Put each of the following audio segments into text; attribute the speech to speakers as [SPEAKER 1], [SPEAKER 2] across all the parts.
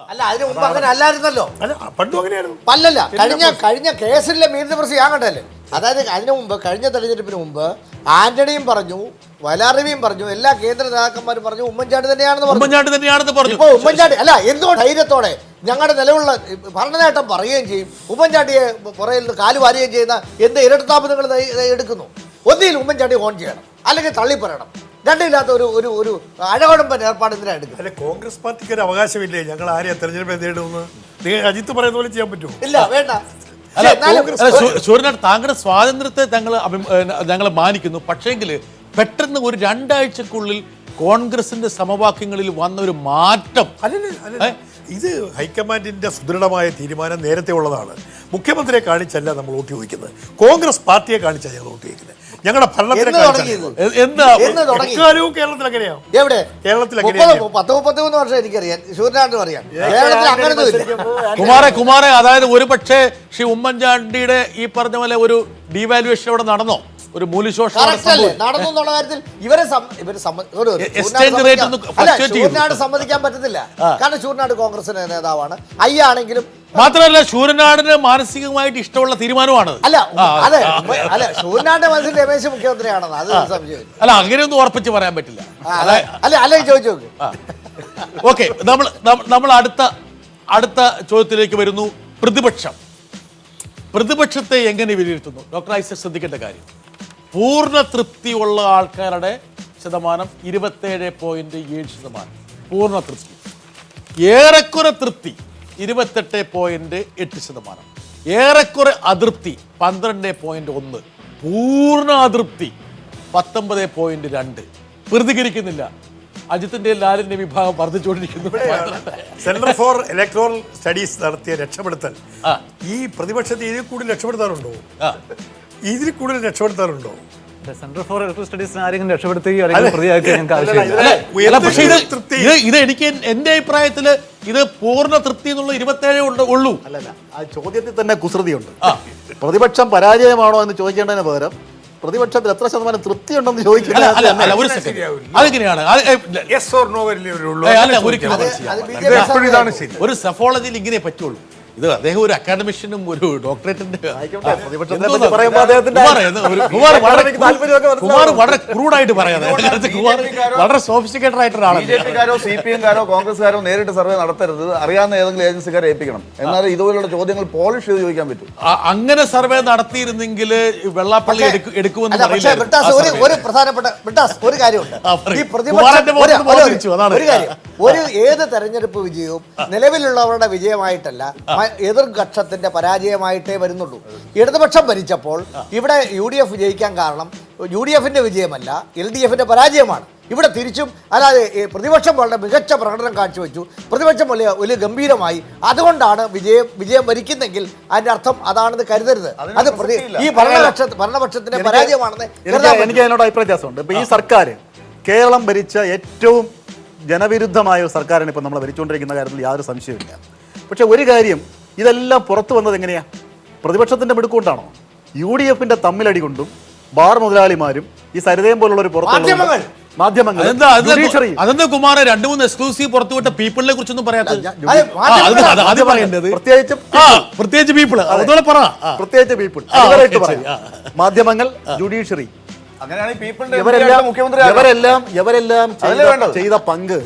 [SPEAKER 1] അല്ല അതിന് മുമ്പ് അങ്ങനെ അല്ലായിരുന്നല്ലോ.
[SPEAKER 2] പണ്ടും അങ്ങനെയായിരുന്നു.
[SPEAKER 1] അല്ലല്ല, കഴിഞ്ഞ കേസിലെ മീനപ്രസി ഞാൻ കണ്ടല്ലേ. അതായത് അതിനു മുമ്പ്, കഴിഞ്ഞ തെരഞ്ഞെടുപ്പിന് മുമ്പ് ആന്റണിയും പറഞ്ഞു, വലാറിവിയും പറഞ്ഞു, എല്ലാ കേന്ദ്ര നേതാക്കന്മാരും പറഞ്ഞു ഉമ്മൻചാണ്ടി തന്നെയാണെന്ന് പറഞ്ഞു. ഇപ്പൊ ഉമ്മൻചാണ്ടി അല്ല, എന്തുകൊണ്ട് ധൈര്യത്തോടെ ഞങ്ങളുടെ നിലവിലുള്ള ഭരണ നേട്ടം പറയുകയും ചെയ്യും, ഉമ്മൻചാണ്ടിയെ പുറയിൽ കാല് വാരുകയും ചെയ്യുന്ന എന്ത് ഇരട്ടത്താപ്പ് നിങ്ങൾ എടുക്കുന്നു? ഒന്നിയിൽ ഉമ്മൻചാണ്ടി ഓൺ ചെയ്യണം, അല്ലെങ്കിൽ തള്ളി പറയണം. രണ്ടില്ലാത്ത ഒരു അഴകടമ്പൻ ഏർപ്പാട് എന്തിനാണ് എടുക്കുക?
[SPEAKER 2] അല്ലെ, കോൺഗ്രസ് പാർട്ടിക്ക് ഒരു അവകാശമില്ലേ ഞങ്ങൾ ആരെയാ തെരഞ്ഞെടുപ്പ് നേടുമെന്ന്? നിങ്ങൾ അജിത്ത് പറയുന്ന പോലെ ചെയ്യാൻ പറ്റുമോ?
[SPEAKER 1] ഇല്ല, വേണ്ട.
[SPEAKER 3] സൂര്യനാട് താങ്കളുടെ സ്വാതന്ത്ര്യത്തെ ഞങ്ങൾ മാനിക്കുന്നു. പക്ഷേങ്കിൽ പെട്ടെന്ന് ഒരു 2 ആഴ്ചക്കുള്ളിൽ കോൺഗ്രസിന്റെ സമവാക്യങ്ങളിൽ വന്ന ഒരു മാറ്റം
[SPEAKER 2] ഇത് ഹൈക്കമാൻഡിന്റെ സുദൃഢമായ തീരുമാനം നേരത്തെ ഉള്ളതാണ്. മുഖ്യമന്ത്രിയെ കാണിച്ചല്ല നമ്മൾ വോട്ട് ചോദിക്കുന്നത്, കോൺഗ്രസ് പാർട്ടിയെ കാണിച്ചാണ് ഞങ്ങൾ വോട്ട് ചോദിക്കുന്നത്. ഞങ്ങളുടെ ഭരണത്തിലെ കേരളത്തിൽ എങ്ങനെയാ?
[SPEAKER 1] എവിടെ?
[SPEAKER 2] കേരളത്തിൽ
[SPEAKER 1] 33 വർഷം എനിക്കറിയാം, സൂര്യനാണ്ടും അറിയാം. കേരളത്തിൽ അങ്ങനെ
[SPEAKER 3] കുമാരെ അതായത് ഒരു പക്ഷേ ശ്രീ ഉമ്മൻചാണ്ടിയുടെ ഈ പറഞ്ഞ പോലെ ഒരു ഡീവാലുവേഷൻ അവിടെ നടന്നോ? ഒരു മൂല്യശോഷണം
[SPEAKER 1] നടന്നു എന്നുള്ള കാര്യത്തിൽ സൂര്യനാട് സമ്മതിക്കാൻ പറ്റത്തില്ല. കാരണം സൂര്യനാട് കോൺഗ്രസിന്റെ നേതാവാണ്. അയ്യാണെങ്കിലും
[SPEAKER 3] മാത്രമല്ല സൂര്യനാടിന് മാനസികമായിട്ട് ഇഷ്ടമുള്ള തീരുമാനമാണ്.
[SPEAKER 1] അല്ല സൂര്യനാടിന്റെ മനസ്സിൽ രമേശ് മുഖ്യമന്ത്രിയാണെന്ന് അത് സംശയം.
[SPEAKER 3] അല്ല, അങ്ങനെയൊന്നും ഉറപ്പിച്ച് പറയാൻ പറ്റില്ല.
[SPEAKER 1] അല്ല ചോദിച്ചു നോക്ക്.
[SPEAKER 3] ഓക്കെ, നമ്മൾ അടുത്ത ചോദ്യത്തിലേക്ക് വരുന്നു. പ്രതിപക്ഷത്തെ എങ്ങനെ വിലയിരുത്തുന്നു? ഡോക്ടർ ഐസക് ശ്രദ്ധിക്കേണ്ട കാര്യം, പൂർണ്ണ തൃപ്തിയുള്ള ആൾക്കാരുടെ ശതമാനം 27.7%. പൂർണ്ണ തൃപ്തി. ഏറെക്കുറെ തൃപ്തി 28.8%. ഏറെക്കുറെ അതൃപ്തി 12.1%. പൂർണ്ണ അതൃപ്തി 19.2%. പ്രതികരിക്കുന്നില്ല. അജിത്തിന്റെ ലാലിന്റെ വിഭാഗം വർദ്ധിച്ചുകൊണ്ടിരിക്കുന്നു.
[SPEAKER 2] സെന്റർ ഫോർ ഇലക്ടോറൽ സ്റ്റഡീസ് നടത്തിയ രക്ഷപ്പെടുത്തൽ ഈ പ്രതിപക്ഷത്തെ ഇതിൽ കൂടുതൽ രക്ഷപ്പെടുത്താറുണ്ടോ? ഇതിൽ കൂടുതൽ രക്ഷപ്പെടുത്താറുണ്ടോ?
[SPEAKER 4] സെന്റർ ഫോർ ഇലക്ടറൽ സ്റ്റഡീസിന് ആരെങ്കിലും രക്ഷപ്പെടുത്തുകയോ അല്ലെങ്കിൽ പ്രതിയാക്കുകയോ ഞങ്ങൾക്ക് ആവശ്യമില്ല.
[SPEAKER 3] ഇത് എനിക്ക് എന്റെ അഭിപ്രായത്തില് ഇത് പൂർണ്ണ തൃപ്തി എന്നുള്ള 27 ഉള്ളൂ.
[SPEAKER 5] അല്ലല്ല, ആ ചോദ്യത്തിൽ തന്നെ കുസൃതിയുണ്ട്. പ്രതിപക്ഷം പരാജയമാണോ എന്ന് ചോദിക്കേണ്ടതിന് പകരം പ്രതിപക്ഷത്തിൽ എത്ര ശതമാനം തൃപ്തി ഉണ്ടെന്ന് ചോദിക്കുന്നത്
[SPEAKER 3] ഒരു സഫോളജിയിൽ ഇങ്ങനെ പറ്റുള്ളൂ. ഇത് അദ്ദേഹം ഒരു അക്കാഡമിഷ്യനും ഒരു ഡോക്ടറേറ്റിന്റെ കുമാർ വളരെ ക്രൂഡായിട്ട് പറയാതെ വളരെ സോഫിസ്റ്റിക്കേറ്റഡ് ആയിട്ടൊരാളാണ്.
[SPEAKER 6] ബിജെപിക്കാരോ CPM-കാരോ കോൺഗ്രസ്സുകാരോ നേരിട്ട് സർവേ നടത്തരുത്, അറിയാവുന്ന ഏതെങ്കിലും ഏജൻസിക്കാരെ ഏൽപ്പിക്കണം. എന്നാലും ഇതുപോലുള്ള ചോദ്യങ്ങൾ പോളിഷ് ചെയ്ത് ചോദിക്കാൻ പറ്റും.
[SPEAKER 3] അങ്ങനെ സർവേ നടത്തിയിരുന്നെങ്കിൽ വെള്ളാപ്പള്ളി എടുക്കുമെന്ന്
[SPEAKER 1] ഒരു പ്രധാനപ്പെട്ട ഒരു കാര്യമുണ്ട്. ഒരു ഏത് തെരഞ്ഞെടുപ്പ് വിജയവും നിലവിലുള്ളവരുടെ വിജയമായിട്ടല്ല, എതിർകക്ഷത്തിന്റെ പരാജയമായിട്ടേ വരുന്നുള്ളൂ. ഇടതുപക്ഷം ഭരിച്ചപ്പോൾ ഇവിടെ UDF ജയിക്കാൻ കാരണം UDFന്റെ വിജയമല്ല, LDFന്റെ പരാജയമാണ്. ഇവിടെ തിരിച്ചും അല്ലാതെ പ്രതിപക്ഷം വളരെ മികച്ച പ്രകടനം കാഴ്ചവെച്ചു, പ്രതിപക്ഷം വലിയ ഗംഭീരമായി. അതുകൊണ്ടാണ് വിജയം വരിക്കുന്നെങ്കിൽ അതിന്റെ അർത്ഥം അതാണെന്ന് കരുതരുത്. അത് ഈ ഭരണപക്ഷത്തിന്റെ പരാജയമാണെന്ന്
[SPEAKER 5] എനിക്ക് അതിനോട് അഭിപ്രായ വ്യത്യാസമുണ്ട്. ഇപ്പൊ ഈ സർക്കാർ കേരളം ഭരിച്ച ഏറ്റവും ജനവിരുദ്ധമായ ഒരു സർക്കാരാണ് ഇപ്പൊ നമ്മൾ ഭരിച്ചുകൊണ്ടിരിക്കുന്ന കാര്യത്തിൽ യാതൊരു സംശയമില്ല. പക്ഷെ ഒരു കാര്യം, ഇതെല്ലാം പുറത്തു വന്നത് എങ്ങനെയാ? പ്രതിപക്ഷത്തിന്റെ മിടുക്കൊണ്ടാണോ? UDFന്റെ തമ്മിലടി കൊണ്ടും ബാർ മുതലാളിമാരും ഈ സരിതയും പോലുള്ള ഒരു മാധ്യമങ്ങൾ
[SPEAKER 3] അതെന്താ കുമാര 2-3 എക്സ്ക്ലൂസീവ് പുറത്തുവിട്ട പീപ്പിളിനെ കുറിച്ചൊന്നും പറയാത്തത്? പ്രത്യേകിച്ച് പീപ്പിൾ
[SPEAKER 5] മാധ്യമങ്ങൾ, ജുഡീഷ്യറി, ഇവരെല്ലാം ചെയ്ത പങ്ക്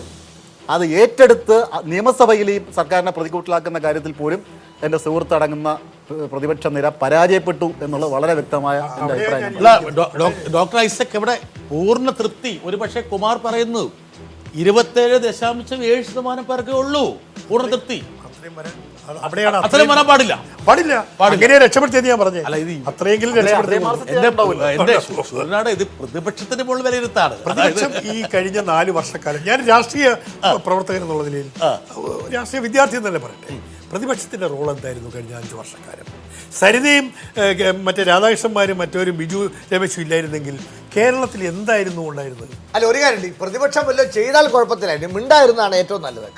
[SPEAKER 5] അത് ഏറ്റെടുത്ത് നിയമസഭയിൽ ഈ സർക്കാരിനെ പ്രതികൂട്ടിലാക്കുന്ന കാര്യത്തിൽ പോലും എൻ്റെ സുഹൃത്ത് അടങ്ങുന്ന പ്രതിപക്ഷ നിര പരാജയപ്പെട്ടു എന്നുള്ളത് വളരെ വ്യക്തമായ എൻ്റെ അഭിപ്രായം.
[SPEAKER 3] ഡോക്ടർ ഐസക് എവിടെ പൂർണ്ണ തൃപ്തി? ഒരു പക്ഷേ കുമാർ പറയുന്നു 27.7% പേർക്കേ ഉള്ളൂ പൂർണ്ണ തൃപ്തി. അത്രയും വരാൻ പാടില്ല.
[SPEAKER 2] രക്ഷപ്പെടുത്തിയെന്ന് ഞാൻ പറഞ്ഞു.
[SPEAKER 3] ഇത് പ്രതിപക്ഷത്തിന്റെ മുകളിൽ വിലയിരുത്താണ്.
[SPEAKER 2] പ്രതിപക്ഷം ഈ കഴിഞ്ഞ 4 വർഷക്കാലം, ഞാൻ രാഷ്ട്രീയ പ്രവർത്തകൻ എന്നുള്ള നിലയിൽ, രാഷ്ട്രീയ വിദ്യാർത്ഥി എന്നല്ലേ പറയട്ടെ, പ്രതിപക്ഷത്തിന്റെ റോൾ എന്തായിരുന്നു കഴിഞ്ഞ 5 വർഷക്കാലം? സരിതയും മറ്റേ രാധാകൃഷ്ണന്മാരും മറ്റൊരു ബിജു രമേശും ഇല്ലായിരുന്നെങ്കിൽ കേരളത്തിൽ എന്തായിരുന്നു ഉണ്ടായിരുന്നത്?
[SPEAKER 1] അല്ല, ഒരു കാര്യമുണ്ട്, പ്രതിപക്ഷം വല്ലതും ചെയ്താൽ കുഴപ്പത്തിലായിരുന്നു, മിണ്ടായിരുന്നതാണ് ഏറ്റവും നല്ലത്.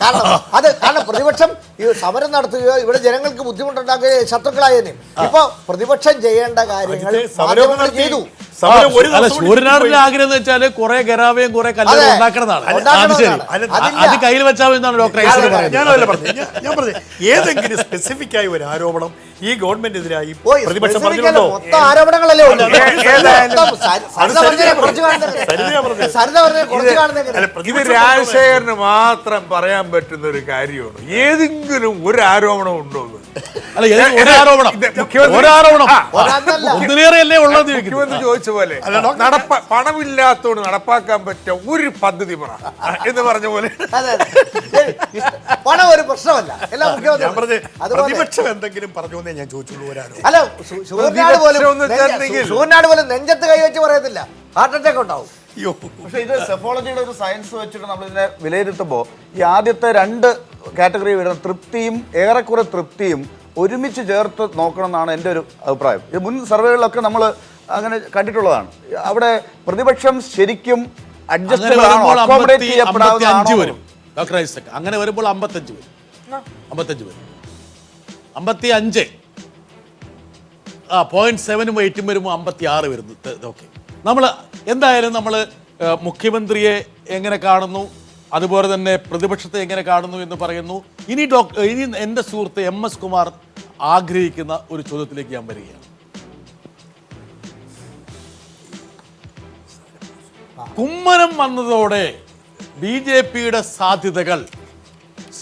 [SPEAKER 1] കാരണം പ്രതിപക്ഷം ഈ സമരം നടത്തുകയോ ഇവിടെ ജനങ്ങൾക്ക് ബുദ്ധിമുട്ടുണ്ടാക്കുകയോ ശത്രുക്കളായതിനും. ഇപ്പൊ പ്രതിപക്ഷം ചെയ്യേണ്ട കാര്യങ്ങൾ ചെയ്തു.
[SPEAKER 2] സമരം ഒരു
[SPEAKER 3] അല്ല,
[SPEAKER 2] ദിവസം കൊണ്ട്
[SPEAKER 3] സൂര്യനാടിന്റെ ആഗ്രഹം എന്ന് വെച്ചാല് കുറെ ഗരാവയും കുറെ കല്ലുകളും
[SPEAKER 1] അതെ.
[SPEAKER 3] ഉണ്ടാക്കണമെന്നാണ്. അത് ശരി,
[SPEAKER 1] അതില്ല.
[SPEAKER 3] അത് കയ്യിൽ വെച്ചാൽ എന്നാണ് ഡോക്ടർ ഐസക് പറയുന്നത്.
[SPEAKER 2] ഞാനല്ല പറഞ്ഞു, ഞാൻ പറഞ്ഞു ഏതെങ്കിലും സ്പെസിഫിക് ആയ ഒരു ആരോപണം ഈ ഗവൺമെന്റിനെതിരായി
[SPEAKER 1] ഓയ്,
[SPEAKER 2] പ്രതിപക്ഷം
[SPEAKER 1] specific
[SPEAKER 2] പറഞ്ഞിട്ടുണ്ടോ?
[SPEAKER 1] അല്ല, മൊത്തം ആരോപണങ്ങളല്ലേ ഉള്ളൂ.
[SPEAKER 2] ഏതായാലും
[SPEAKER 1] സരിത പറഞ്ഞതിനെ കുറച്ച് കാണുന്നത്
[SPEAKER 2] സരിതയാ പറഞ്ഞത്.
[SPEAKER 1] സരിത പറഞ്ഞതിനെ കുറച്ച് കാണുന്നത്
[SPEAKER 2] അല്ല,
[SPEAKER 7] ഇത്
[SPEAKER 2] പ്രതിപക്ഷം
[SPEAKER 7] രാജശേഖരന് മാത്രം പറയാൻ പറ്റുന്ന ഒരു കാര്യമാണ്. ഏതെങ്കിലും ഒരു ആരോപണം ഉണ്ടോ എന്ന്?
[SPEAKER 3] അല്ല, ഒരു ആരോപണം,
[SPEAKER 7] മുഖ്യമന്ത്രി-
[SPEAKER 3] ഒരാരോപണം
[SPEAKER 1] ഒരാളല്ല.
[SPEAKER 3] ഒന്നിലേറെയല്ലേ ഉള്ളത്
[SPEAKER 7] മുഖ്യമന്ത്രി ചോദിച്ച പോലെ പണമില്ലാത്തോട് നടപ്പാക്കാൻ പറ്റിയ ഒരു പദ്ധതി പറ എന്ന് പറഞ്ഞ പോലെ.
[SPEAKER 1] അതെ, അതെ. ശരി, പണം ഒരു പ്രശ്നമല്ല എല്ലാം
[SPEAKER 2] ഞാൻ
[SPEAKER 1] മുഖ്യമന്ത്രി
[SPEAKER 2] പറഞ്ഞത്
[SPEAKER 1] അതുപോലെ
[SPEAKER 2] പ്രതിപക്ഷം എന്തെങ്കിലും പറഞ്ഞു എന്നേ ഞാൻ ചോദിച്ചുള്ളൂ. ഒരാരോപണം
[SPEAKER 1] അല്ല, സൂര്യനാട് പോലും
[SPEAKER 7] പ്രതിപക്ഷം എന്ന് വെച്ചിട്ടുണ്ടെങ്കിൽ-
[SPEAKER 1] സൂര്യനാട് പോലും നെഞ്ചത്ത് കൈവച്ച് പറയത്തില്ല, ഹാർട്ട് അറ്റാക്ക് ഉണ്ടാവും.
[SPEAKER 2] അയ്യോ,
[SPEAKER 6] പക്ഷേ ഇത് സെഫോളജിയുടെ ഒരു സയൻസ് വെച്ചിട്ട് നമ്മളിതിനെ വിലയിരുത്തുമ്പോൾ ഈ ആദ്യത്തെ 2 കാറ്റഗറി വരുന്ന തൃപ്തിയും ഏറെക്കുറെ തൃപ്തിയും ഒരുമിച്ച് ചേർത്ത് നോക്കണം എന്നാണ് എൻ്റെ ഒരു അഭിപ്രായം. ഇത് മുൻ സർവേകളിലൊക്കെ നമ്മൾ അങ്ങനെ കണ്ടിട്ടുള്ളതാണ്. അവിടെ പ്രതിപക്ഷം ശരിക്കും
[SPEAKER 3] അങ്ങനെ
[SPEAKER 6] അഡ്ജസ്റ്റബിൾ ആണോ,
[SPEAKER 3] വരുമ്പോൾ
[SPEAKER 6] അക്കോമഡേറ്റ്
[SPEAKER 3] 55
[SPEAKER 6] ചെയ്യപ്പെടാവുന്നതാണോ?
[SPEAKER 3] വരും ഡോക്ടർ ഐസക്. അങ്ങനെ വരുമ്പോൾ 55 വരും. 55 വരും. 55 0.7 വെയിറ്റും വരുമ്പോൾ 56 വരുന്നു. ഓക്കെ, നമ്മൾ എന്തായാലും നമ്മൾ മുഖ്യമന്ത്രിയെ എങ്ങനെ കാണുന്നു, അതുപോലെ തന്നെ പ്രതിപക്ഷത്തെ എങ്ങനെ കാണുന്നു എന്ന് പറയുന്നു. ഇനി ഇനി എൻ്റെ സുഹൃത്ത് MS കുമാർ ആഗ്രഹിക്കുന്ന ഒരു ചോദ്യത്തിലേക്ക് ഞാൻ വരികയാണ്. കുമ്മനം വന്നതോടെ BJPയുടെ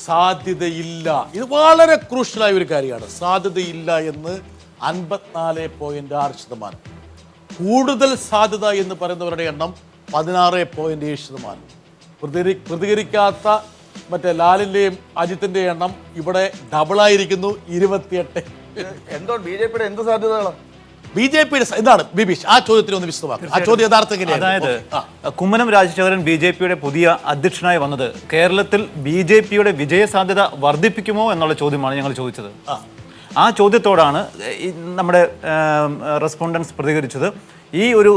[SPEAKER 3] സാധ്യതയില്ല. ഇത് വളരെ ക്രൂഷ്യലായ ഒരു കാര്യമാണ്. സാധ്യതയില്ല എന്ന് 54.6%. കൂടുതൽ സാധ്യത എന്ന് പറയുന്നവരുടെ എണ്ണം 16.7%. പ്രതികരിക്കാത്ത മറ്റേ ലാലിൻ്റെയും അജിത്തിൻ്റെയും എണ്ണം ഇവിടെ ഡബിളായിരിക്കുന്നു, 28.
[SPEAKER 6] എന്തോ BJPയുടെ എന്ത് സാധ്യതകളാണ്?
[SPEAKER 3] BJPയുടെ എന്താണ് ബിബീഷ്? ആ ചോദ്യത്തിന് ഒന്ന് വിശദമാക്കും. ആ ചോദ്യം യഥാർത്ഥം എങ്ങനെയാണ്?
[SPEAKER 4] അതായത് കുമ്മനം രാജശേഖരൻ BJPയുടെ പുതിയ അധ്യക്ഷനായി വന്നത് കേരളത്തിൽ BJPയുടെ വിജയസാധ്യത വർദ്ധിപ്പിക്കുമോ എന്നുള്ള ചോദ്യമാണ് ഞങ്ങൾ ചോദിച്ചത്. ആ ചോദ്യത്തോടാണ് നമ്മുടെ റെസ്പോണ്ടൻസ് പ്രതികരിച്ചത്. ഈ ഒരു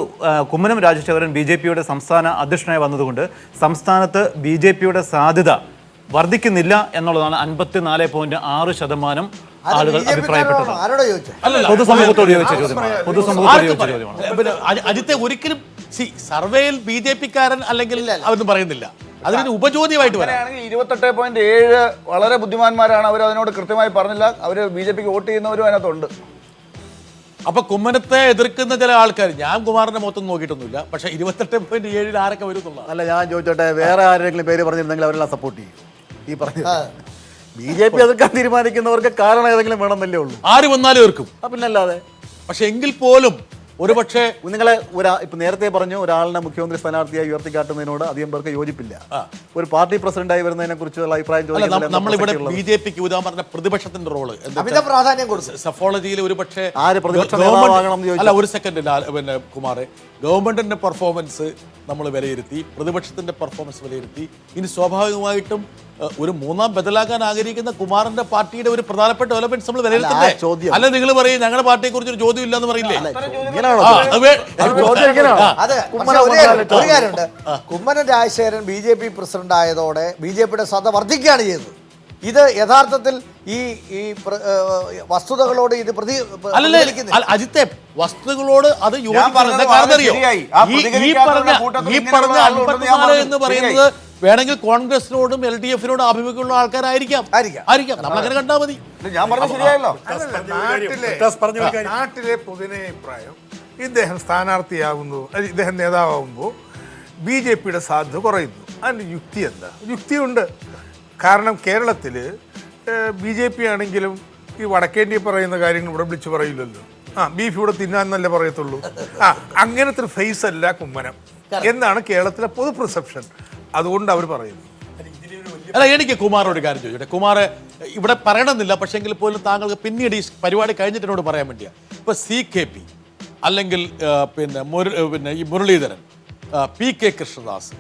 [SPEAKER 4] കുമ്മനം രാജശേഖരൻ BJPയുടെ സംസ്ഥാന അധ്യക്ഷനായി വന്നതുകൊണ്ട് സംസ്ഥാനത്ത് BJPയുടെ സാധ്യത വർദ്ധിക്കുന്നില്ല എന്നുള്ളതാണ് 54.6% ആളുകൾ അഭിപ്രായപ്പെട്ടത്.
[SPEAKER 1] ആരോട് ചോദിച്ചു?
[SPEAKER 4] പൊതുസമൂഹത്തോട് ചോദിച്ച ചോദ്യമാണ്. പൊതുസമൂഹത്തോട് ചോദിച്ച ചോദ്യമാണ്.
[SPEAKER 3] പിന്നെ അജിത്തെ ഒരിക്കലും സർവേയിൽ BJPക്കാരൻ അല്ലെങ്കിൽ അവരൊന്നും പറയുന്നില്ല. അതിന് ഉപചോദ്യമായിട്ട് വരാം.
[SPEAKER 6] അങ്ങനെയാണെങ്കിൽ 28.7 വളരെ ബുദ്ധിമാന്മാരാണ്. അവർ അതിനോട് കൃത്യമായി പറഞ്ഞില്ല. അവർ BJPക്ക് വോട്ട് ചെയ്യുന്നവരും അതിനകത്തുണ്ട്.
[SPEAKER 3] അപ്പൊ കുമ്മനത്തെ എതിർക്കുന്ന ചില ആൾക്കാർ, ഞാൻ കുമാറിന്റെ മുഖത്തൊന്നും നോക്കിയിട്ടൊന്നുമില്ല, പക്ഷെ 28.7 ആരൊക്കെ വരും എന്നുള്ള.
[SPEAKER 5] അല്ല, ഞാൻ ചോദിച്ചോട്ടെ, വേറെ ആരെങ്കിലും പേര് പറഞ്ഞിരുന്നെങ്കിൽ അവരെല്ലാം സപ്പോർട്ട് ചെയ്യും. ഈ പറഞ്ഞത് BJP എതിർക്കാൻ തീരുമാനിക്കുന്നവർക്ക് കാരണം ഏതെങ്കിലും വേണമെന്നല്ലേ ഉള്ളൂ.
[SPEAKER 3] ആര് വന്നാലും എതിർക്കും.
[SPEAKER 5] പിന്നല്ലാതെ.
[SPEAKER 3] പക്ഷെ എങ്കിൽ പോലും ഒരു പക്ഷേ
[SPEAKER 5] നിങ്ങളെ ഇപ്പൊ നേരത്തെ പറഞ്ഞു ഒരാളിനെ മുഖ്യമന്ത്രി സ്ഥാനാർത്ഥിയായി ഉയർത്തിക്കാട്ടുന്നതിനോട് അധികം പേർക്ക് യോജിപ്പില്ല. ഒരു പാർട്ടി പ്രസിഡന്റായി വരുന്നതിനെ കുറിച്ചുള്ള അഭിപ്രായം
[SPEAKER 3] നമ്മളിവിടെ BJPക്ക് ഉദാഹരണം പ്രതിപക്ഷത്തിന്റെ റോള്
[SPEAKER 1] അമിത പ്രാധാന്യം കൊടുത്തു.
[SPEAKER 3] സഫോളജിയിൽ ഒരു പക്ഷേ
[SPEAKER 5] ആര് പ്രതിപക്ഷ നേതാവാകണമെന്ന് ചോദിച്ചു.
[SPEAKER 3] അല്ല, ഒരു സെക്കൻഡ് പിന്നെ കുമാറെ, ഗവൺമെന്റിന്റെ പെർഫോമൻസ് നമ്മൾ വിലയിരുത്തി, പ്രതിപക്ഷത്തിന്റെ പെർഫോമൻസ് വിലയിരുത്തി. ഇനി സ്വാഭാവികമായിട്ടും ഒരു മൂന്നാം ബദലാകാൻ ആഗ്രഹിക്കുന്ന കുമാറിന്റെ പാർട്ടിയുടെ ഒരു പ്രധാനപ്പെട്ട ഡെവലപ്മെന്റ്സ് നമ്മൾ വിലയിരുത്തണ്ടേ? അല്ല, നിങ്ങൾ പറയും ഞങ്ങളുടെ പാർട്ടിയെ കുറിച്ച് ഒരു ചോദ്യം ഇല്ലെന്ന് പറയില്ലേ?
[SPEAKER 1] അതെ, പക്ഷെ ഒരു കാര്യമുണ്ട്. കുമ്മനം രാജശേഖരൻ BJP പ്രസിഡന്റ് ആയതോടെ BJPയുടെ ശ്രദ്ധ വർദ്ധിക്കുകയാണ് ചെയ്തത്. ഇത് യഥാർത്ഥത്തിൽ ഈ വസ്തുതകളോട് ഇത്
[SPEAKER 3] അജിത്തെ വസ്തുതകളോട് അത് യോജിക്കുന്നത് കാരണം അറിയോ? ഈ പറഞ്ഞ 54 എന്ന് പറയുന്നത് വേണമെങ്കിൽ കോൺഗ്രസിനോടും LDFിനോടും ആഭിമുഖ്യമുള്ള ആൾക്കാരായിരിക്കാം. നമ്മളങ്ങനെ കണ്ടാൽ മതി.
[SPEAKER 6] ഞാൻ പറഞ്ഞത് ശരിയായല്ലോ.
[SPEAKER 7] നാട്ടിലെ പൊതുജനാഭിപ്രായം ഇദ്ദേഹം സ്ഥാനാർത്ഥിയാകുന്നു, ഇദ്ദേഹം നേതാവുമ്പോൾ BJPയുടെ സാധ്യത കുറയുന്നു. അതിൻ്റെ യുക്തി എന്താ? യുക്തിയുണ്ട്. കാരണം കേരളത്തിൽ BJP ആണെങ്കിലും ഈ വടക്കേന്ത്യ പറയുന്ന കാര്യങ്ങൾ ഇവിടെ വിളിച്ച് പറയില്ലല്ലോ. ബീഫ് ഇവിടെ തിന്നാന്നല്ലേ പറയത്തുള്ളൂ. അങ്ങനത്തെ ഒരു ഫേസ് അല്ല കുമ്മനം എന്നാണ് കേരളത്തിലെ പൊതു പ്രിസെപ്ഷൻ. അതുകൊണ്ട് അവർ പറയുന്നു.
[SPEAKER 3] അല്ല, എനിക്ക് കുമാറോട് ഒരു കാര്യം ചോദിച്ചോട്ടെ. കുമാർ ഇവിടെ പറയണമെന്നില്ല, പക്ഷെങ്കിൽ പോലും താങ്കൾക്ക് പിന്നീട് ഈ പരിപാടി കഴിഞ്ഞിട്ട് എന്നോട് പറയാൻ വേണ്ടിയാണ്. ഇപ്പോൾ CKP അല്ലെങ്കിൽ പിന്നെ ഈ മുരളീധരൻ, PK കൃഷ്ണദാസ്,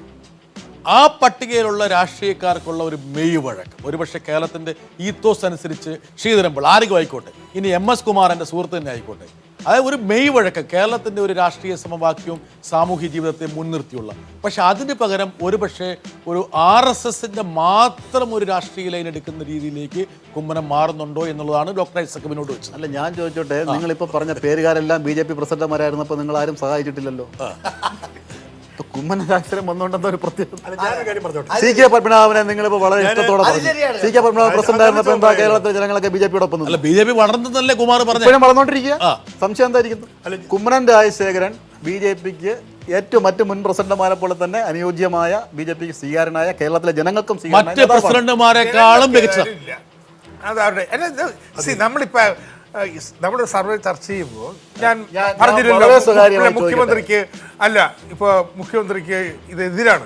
[SPEAKER 3] ആ പട്ടികയിലുള്ള രാഷ്ട്രീയക്കാർക്കുള്ള ഒരു മെയ് വഴക്കം ഒരുപക്ഷെ കേരളത്തിൻ്റെ ഈത്തോസ് അനുസരിച്ച് ശ്രീധരൻപിള്ള ആരെങ്കിലും ആയിക്കോട്ടെ, ഇനി MS കുമാർ എൻ്റെ സുഹൃത്ത് തന്നെ ആയിക്കോട്ടെ, അതായത് ഒരു മെയ് വഴക്കം കേരളത്തിൻ്റെ ഒരു രാഷ്ട്രീയ സമവാക്യവും സാമൂഹ്യ ജീവിതത്തെ മുൻനിർത്തിയുള്ള. പക്ഷെ അതിന് പകരം ഒരുപക്ഷെ ഒരു RSSന്റെ മാത്രം ഒരു രാഷ്ട്രീയ ലൈൻ എടുക്കുന്ന രീതിയിലേക്ക് കുമ്മനം മാറുന്നുണ്ടോ എന്നുള്ളതാണ് ഡോക്ടർ ഐസക് മുന്നോട്ട് വെച്ചത്.
[SPEAKER 5] അല്ല, ഞാൻ ചോദിച്ചോട്ടെ, നിങ്ങളിപ്പോൾ പറഞ്ഞ പേരുകാരെല്ലാം BJP പ്രസിഡന്റുമാരായിരുന്നപ്പോൾ നിങ്ങൾ ആരും സഹായിച്ചിട്ടില്ലല്ലോ. കുമ്മന രാഷ്ട്രീയം വന്നുകൊണ്ടെന്തോ ഒരു പ്രത്യേകത.
[SPEAKER 2] അല്ല, ഞാനൊരു കാര്യം പറഞ്ഞോട്ടെ.
[SPEAKER 5] CK പത്മനാഭനെ നിങ്ങളിപ്പോൾ വളരെ ഇഷ്ടത്തോടെ പറഞ്ഞു. CK പത്മനാഭൻ പ്രസിഡന്റ് ആയിരുന്നപ്പോൾ എന്താ കേരളത്തിലെ ജനങ്ങളൊക്കെ BJP-യോടൊപ്പം
[SPEAKER 3] അല്ല, BJP വളർന്നതല്ലേ കുമാർ പറഞ്ഞു.
[SPEAKER 5] ഇപ്പോഴും വളർന്നോണ്ടിരിക്കുക. സംശയം എന്തായിരിക്കുന്നു? കുമ്മനം രാജശേഖരൻ BJP-ക്ക് ഏറ്റവും മറ്റു മുൻ പ്രസിഡന്റുമാരെ പോലെ തന്നെ അനുയോജ്യമായ, BJP-ക്ക് സ്വീകാരനായ, കേരളത്തിലെ ജനങ്ങൾക്കും
[SPEAKER 3] മറ്റ് പ്രസിഡന്റുമാരെക്കാളും മികച്ച.
[SPEAKER 7] അതവരുടെ നമ്മളിപ്പോ നമ്മുടെ സർവേ ചർച്ച ചെയ്യുമ്പോൾ ഞാൻ പറഞ്ഞില്ലല്ലോ, മുഖ്യമന്ത്രിക്ക് അല്ല, ഇപ്പൊ മുഖ്യമന്ത്രിക്ക് ഇത് എതിരാണ്,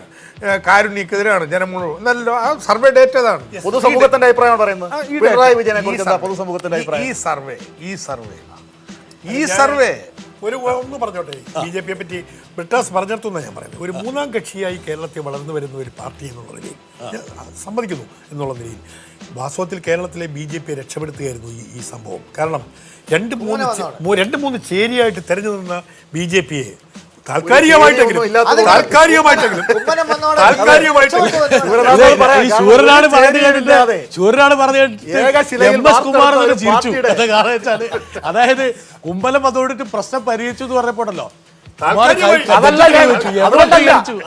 [SPEAKER 7] കാരുണ്യക്കെതിരാണ് ജനം മുഴുവൻ എന്നല്ലോ ആ സർവേ ഡേറ്റ അതാണ്.
[SPEAKER 5] പൊതുസമൂഹത്തിന്റെ അഭിപ്രായം പറയുന്നത്. പിണറായി വിജയനെ കുറിച്ച് പൊതുസമൂഹത്തിന്റെ അഭിപ്രായം.
[SPEAKER 7] ഈ സർവേ
[SPEAKER 2] ഒന്ന് പറഞ്ഞോട്ടെ. BJP-യെ പറ്റി ബ്രിട്ടാസ് പറഞ്ഞിടത്തുനിന്ന് ഞാൻ പറയുന്നത്, ഒരു മൂന്നാം കക്ഷിയായി കേരളത്തിൽ വളർന്നു വരുന്ന ഒരു പാർട്ടി എന്നുള്ള നിലയിൽ സമ്മതിക്കുന്നു എന്നുള്ള നിലയിൽ വാസ്തവത്തിൽ കേരളത്തിലെ BJP-യെ രക്ഷപ്പെടുത്തുകയായിരുന്നു ഈ സംഭവം. കാരണം രണ്ട് മൂന്ന് ചേരിയായിട്ട് തെരഞ്ഞു നിന്ന BJP-യെ താൽക്കാലികമായിട്ടെങ്കിലും
[SPEAKER 3] അതായത് കുമ്പലം അതോടിട്ട് പ്രശ്നം പരിഹരിച്ചു എന്ന് പറഞ്ഞപ്പോഴല്ലോ.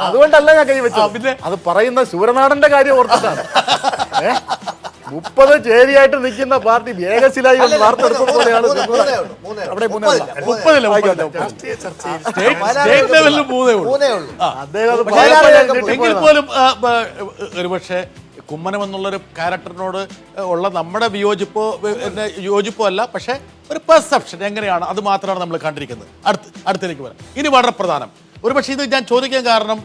[SPEAKER 5] അതുകൊണ്ടല്ല ഞാൻ കൈവച്ചത്. പിന്നെ അത് പറയുന്ന ശൂരനാടന്റെ കാര്യം ഓർത്തിട്ടാണ്. 30 ചേരിയായിട്ട് നിൽക്കുന്ന പാർട്ടി വേഗശിലായി വാർത്തെടുത്ത പോലെയാണ്.
[SPEAKER 3] എങ്കിൽ പോലും ഒരുപക്ഷെ കുമ്മനം എന്നുള്ളൊരു ക്യാരക്ടറിനോട് ഉള്ള നമ്മുടെ യോജിപ്പോ അല്ല, പക്ഷെ ഒരു പെർസെപ്ഷൻ എങ്ങനെയാണ്, അത് മാത്രമാണ് നമ്മൾ കണ്ടിരിക്കുന്നത്. അടുത്തേക്ക് വരാം. ഇനി വളരെ പ്രധാനം, ഒരുപക്ഷെ ഇത് ഞാൻ ചോദിക്കാൻ കാരണം,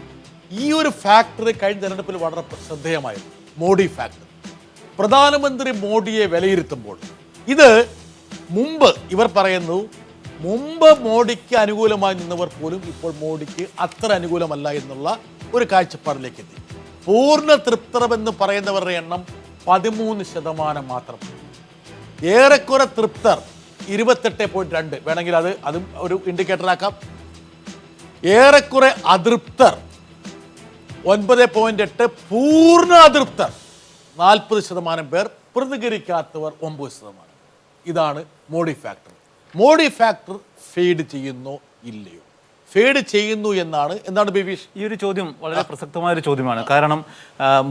[SPEAKER 3] ഈ ഒരു ഫാക്ടർ കഴിഞ്ഞ തെരഞ്ഞെടുപ്പിൽ വളരെ ശ്രദ്ധേയമായിരുന്നു. മോഡി ഫാക്ടർ. പ്രധാനമന്ത്രി മോഡിയെ വിലയിരുത്തുമ്പോൾ ഇത് മുമ്പ് ഇവർ പറയുന്നു, മുമ്പ് മോഡിക്ക് അനുകൂലമായി നിന്നവർ പോലും ഇപ്പോൾ മോഡിക്ക് അത്ര അനുകൂലമല്ല എന്നുള്ള ഒരു കാഴ്ചപ്പാടിലേക്ക് എത്തി. പൂർണ്ണ തൃപ്തരെന്ന് പറയുന്നവരുടെ എണ്ണം 13% മാത്രം. ഏറെക്കുറെ തൃപ്തർ 28.2, വേണമെങ്കിൽ അതും ഒരു ഇൻഡിക്കേറ്റർ ആക്കാം. ഏറെക്കുറെ അതൃപ്തർ 9.8, പൂർണ്ണ അതൃപ്തർ 40% പേർ, പ്രതികരിക്കാത്തവർ 9%. ഇതാണ് Modi factor. Modi factor fade ചെയ്യുന്നോ ഇല്ലയോ? ഫെയ്ഡ് ചെയ്യുന്നു എന്താണ് ബിബീഷ്?
[SPEAKER 4] ഈ ഒരു ചോദ്യം വളരെ പ്രസക്തമായ ഒരു ചോദ്യമാണ്. കാരണം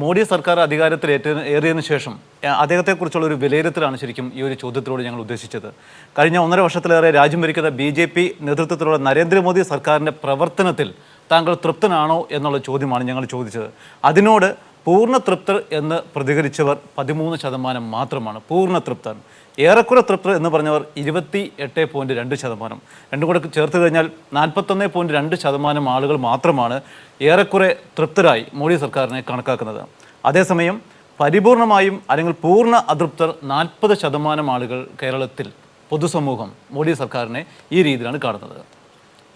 [SPEAKER 4] മോഡി സർക്കാർ അധികാരത്തിൽ ഏറിയതിനു ശേഷം അദ്ദേഹത്തെക്കുറിച്ചുള്ള ഒരു വിലയിരുത്തലാണ് ശരിക്കും ഈ ഒരു ചോദ്യത്തിലൂടെ ഞങ്ങൾ ഉദ്ദേശിച്ചത്. കഴിഞ്ഞ 1.5 വർഷത്തിലേറെ രാജ്യം ഭരിക്കുന്ന BJP നേതൃത്വത്തിലുള്ള നരേന്ദ്രമോദി സർക്കാരിൻ്റെ പ്രവർത്തനത്തിൽ താങ്കൾ തൃപ്തനാണോ എന്നുള്ള ചോദ്യമാണ് ഞങ്ങൾ ചോദിച്ചത്. അതിനോട് പൂർണ്ണ തൃപ്തർ എന്ന് പ്രതികരിച്ചവർ 13% മാത്രമാണ്. പൂർണ്ണ തൃപ്തർ. ഏറെക്കുറെ തൃപ്തർ എന്ന് പറഞ്ഞവർ 28.2%. രണ്ടും കൂടെ ചേർത്ത് കഴിഞ്ഞാൽ 41.2% ആളുകൾ മാത്രമാണ് ഏറെക്കുറെ തൃപ്തരായി മോഡി സർക്കാരിനെ കണക്കാക്കുന്നത്. അതേസമയം പരിപൂർണമായും അല്ലെങ്കിൽ പൂർണ്ണ അതൃപ്തർ 40% ആളുകൾ കേരളത്തിൽ പൊതുസമൂഹം മോഡി സർക്കാരിനെ ഈ രീതിയിലാണ് കാണുന്നത്.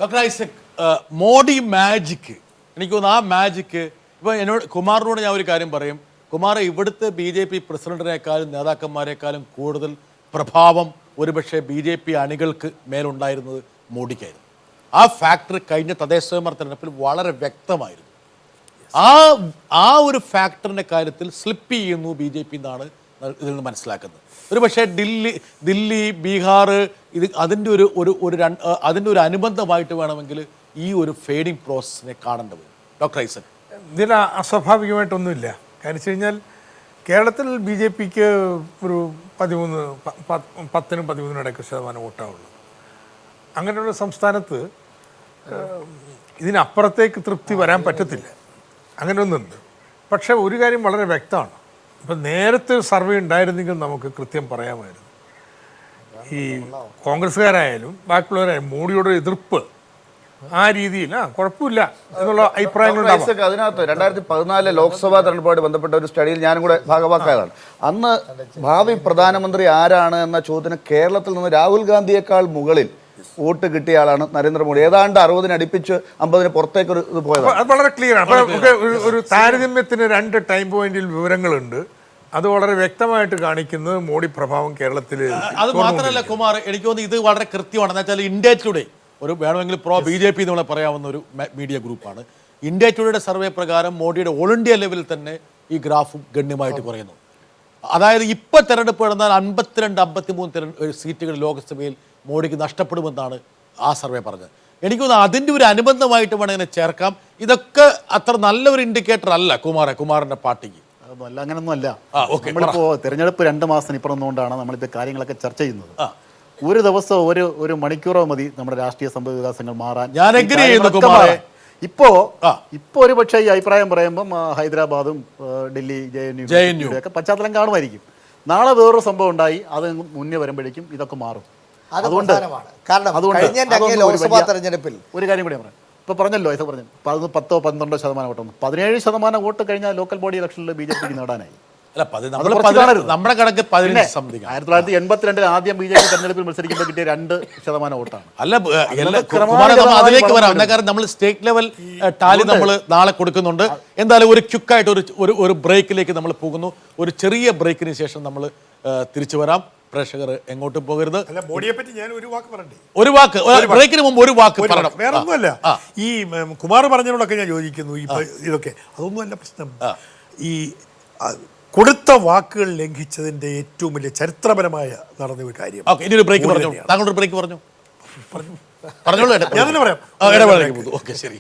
[SPEAKER 3] ഡോക്ടർ ഐസക്, മോഡി മാജിക്ക്, എനിക്ക് തോന്നുന്നു ആ മാജിക്ക് ഇപ്പോൾ കുമാറിനോട് ഞാൻ ഒരു കാര്യം പറയും. കുമാർ, ഇവിടുത്തെ BJP പ്രസിഡന്റിനേക്കാളും നേതാക്കന്മാരെക്കാളും കൂടുതൽ പ്രഭാവം ഒരുപക്ഷെ BJP അണികൾക്ക് മേലുണ്ടായിരുന്നത് മോഡിക്കായിരുന്നു. ആ ഫാക്ടർ കഴിഞ്ഞ തദ്ദേശ സ്വയംഭരണ തെരഞ്ഞെടുപ്പിൽ വളരെ വ്യക്തമായിരുന്നു. ആ ഒരു ഫാക്ടറിൻ്റെ കാര്യത്തിൽ സ്ലിപ്പ് ചെയ്യുന്നു BJP എന്നാണ് ഇതിൽ നിന്ന് മനസ്സിലാക്കുന്നത്. ഒരുപക്ഷെ ദില്ലി, ബീഹാർ അതിൻ്റെ ഒരു അനുബന്ധമായിട്ട് വേണമെങ്കിൽ ഈ ഒരു ഫേഡിങ് പ്രോസസ്സിനെ കാണേണ്ടത്. ഡോക്ടർ ഐസക്,
[SPEAKER 7] ഇതിൽ അസ്വാഭാവികമായിട്ടൊന്നുമില്ല. കാരണം വെച്ച് കഴിഞ്ഞാൽ കേരളത്തിൽ BJPക്ക് ഒരു 10-13% വോട്ടാവുള്ളൂ. അങ്ങനെയുള്ള സംസ്ഥാനത്ത് ഇതിനപ്പുറത്തേക്ക് തൃപ്തി വരാൻ പറ്റത്തില്ല. അങ്ങനെ ഒന്നുണ്ട്. പക്ഷേ ഒരു കാര്യം വളരെ വ്യക്തമാണ്. ഇപ്പം നേരത്തെ സർവേ ഉണ്ടായിരുന്നെങ്കിൽ നമുക്ക് കൃത്യം പറയാമായിരുന്നു. ഈ കോൺഗ്രസ്സുകാരായാലും ബാക്കിയുള്ളവരായാലും മോഡിയോട് എതിർപ്പ് ആ രീതിയിൽ കുഴപ്പമില്ല എന്നുള്ള അഭിപ്രായങ്ങളുണ്ടാവും.
[SPEAKER 6] അതിനകത്ത് 2014 ലോക്സഭാ തെരഞ്ഞെടുപ്പുമായി ബന്ധപ്പെട്ട ഒരു സ്റ്റഡിയിൽ ഞാനും കൂടെ ഭാഗവാക്കായതാണ്. അന്ന് ഭാവി പ്രധാനമന്ത്രി ആരാണ് എന്ന ചോദ്യത്തിന് കേരളത്തിൽ നിന്ന് രാഹുൽ ഗാന്ധിയേക്കാൾ മുകളിൽ വോട്ട് കിട്ടിയ ആളാണ് നരേന്ദ്രമോദി. ഏതാണ്ട് 60 അടുപ്പിച്ച് 50 പുറത്തേക്ക് ഇത് പോയത്.
[SPEAKER 7] അത് വളരെ ക്ലിയർ ആണ്. ഒരു താരതമ്യത്തിന് 2 ടൈം പോയിന്റിൽ വിവരങ്ങളുണ്ട്. അത് വളരെ വ്യക്തമായിട്ട് കാണിക്കുന്നത് മോഡി പ്രഭാവം കേരളത്തിൽ
[SPEAKER 3] അത് മാത്രമല്ല കുമാർ, എനിക്ക് തോന്നുന്നു ഇത് വളരെ കൃത്യമാണ്. എന്ന് വെച്ചാൽ ഇന്ത്യ ടുഡേ ഒരു വേണമെങ്കിൽ പ്രോ BJP നമ്മളെ പറയാവുന്ന ഒരു മീഡിയ ഗ്രൂപ്പാണ്. ഇന്ത്യ ടുഡേയുടെ സർവേ പ്രകാരം മോഡിയുടെ ഓൾ ഇന്ത്യ ലെവലിൽ തന്നെ ഈ ഗ്രാഫ് ഗണ്യമായിട്ട് കുറയുന്നു. അതായത് ഇപ്പോൾ തെരഞ്ഞെടുപ്പ് നടന്നാൽ 52-53 സീറ്റുകൾ ലോക്സഭയിൽ മോഡിക്ക് നഷ്ടപ്പെടുമെന്നാണ് ആ സർവേ പറഞ്ഞത്. എനിക്ക് തോന്നുന്നു അതിൻ്റെ ഒരു അനുബന്ധമായിട്ട് വേണം ഇതിനെ ചേർക്കാം. ഇതൊക്കെ അത്ര നല്ലൊരു ഇൻഡിക്കേറ്റർ അല്ല കുമാറിന്റെ പാർട്ടിക്ക്.
[SPEAKER 5] അതൊന്നുമല്ല, അങ്ങനൊന്നുമല്ല.
[SPEAKER 3] ഓക്കെ,
[SPEAKER 5] നമ്മളിപ്പോ തെരഞ്ഞെടുപ്പ് 2 മാസത്തിന് ഇപ്പുറം നിന്നുകൊണ്ടാണ് നമ്മളിത് കാര്യങ്ങളൊക്കെ ചർച്ച ചെയ്യുന്നത്. ഒരു ദിവസം ഒരു മണിക്കൂറോ മതി നമ്മുടെ രാഷ്ട്രീയ സംഭവ വികാസങ്ങൾ മാറാൻ.
[SPEAKER 3] ഞാൻ എഗ്രി ചെയ്യുന്നു കുമാറെ.
[SPEAKER 5] ഇപ്പോ ഒരു പക്ഷേ ഈ അഭിപ്രായം പറയുമ്പം ഹൈദരാബാദും ഡൽഹി JNU ഒക്കെ പശ്ചാത്തലം കാണുമായിരിക്കും. നാളെ വേറൊരു സംഭവം ഉണ്ടായി, അത് മുന്നേ വരുമ്പോഴേക്കും ഇതൊക്കെ മാറും. അതുകൊണ്ട്
[SPEAKER 1] ലോക്സഭാ തെരഞ്ഞെടുപ്പിൽ
[SPEAKER 5] ഒരു കാര്യം കൂടി പറയാം. ഇപ്പൊ പറഞ്ഞല്ലോ, ഇത് പറഞ്ഞു 10-12% വോട്ടൊന്നും 17% വോട്ട് കഴിഞ്ഞാൽ ലോക്കൽ ബോഡി ഇലക്ഷനിൽ BJP നേടാനായി.
[SPEAKER 3] നമ്മുടെ കണക്ക്
[SPEAKER 5] 1982 ആദ്യം BJP തെരഞ്ഞെടുപ്പിൽ മത്സരിക്കുമ്പോൾ കിട്ടിയ 2% വോട്ടാണ്.
[SPEAKER 3] അല്ല, അതിലേക്ക് വരാം. കാരണം നമ്മൾ സ്റ്റേറ്റ് ലെവൽ ടാലി നമ്മൾ നാളെ കൊടുക്കുന്നുണ്ട്. എന്തായാലും ഒരു ക്വിക്കായിട്ട് ഒരു ബ്രേക്കിലേക്ക് നമ്മൾ പോകുന്നു. ഒരു ചെറിയ ബ്രേക്കിന് ശേഷം നമ്മൾ തിരിച്ചു വരാം. പ്രേക്ഷകർ എങ്ങോട്ടും പോകരുത്.
[SPEAKER 2] അല്ല, മോഡിയെ പറ്റി ഞാൻ ഒരു വാക്ക് പറയണ്ടേ?
[SPEAKER 3] ഒരു വാക്ക്, ബ്രേക്കിന് മുമ്പ് ഒരു വാക്ക് പറയണം.
[SPEAKER 2] വേറെ ഒന്നുമല്ല, ഈ കുമാർ പറഞ്ഞതിനോടൊക്കെ ഞാൻ യോജിക്കുന്നു. ഇതൊക്കെ അതൊന്നുമല്ല പ്രശ്നം. ഈ കൊടുത്ത വാക്കുകൾ ലംഘിച്ചതിന്റെ ഏറ്റവും വലിയ ചരിത്രപരമായ നടന്ന ഒരു കാര്യം.
[SPEAKER 3] ഇനി ഒരു ബ്രേക്ക് പറഞ്ഞു. താങ്കളൊരു ബ്രേക്ക് പറഞ്ഞു.
[SPEAKER 2] ഞാൻ തന്നെ പറയാം.
[SPEAKER 3] ഓക്കെ, ശരി.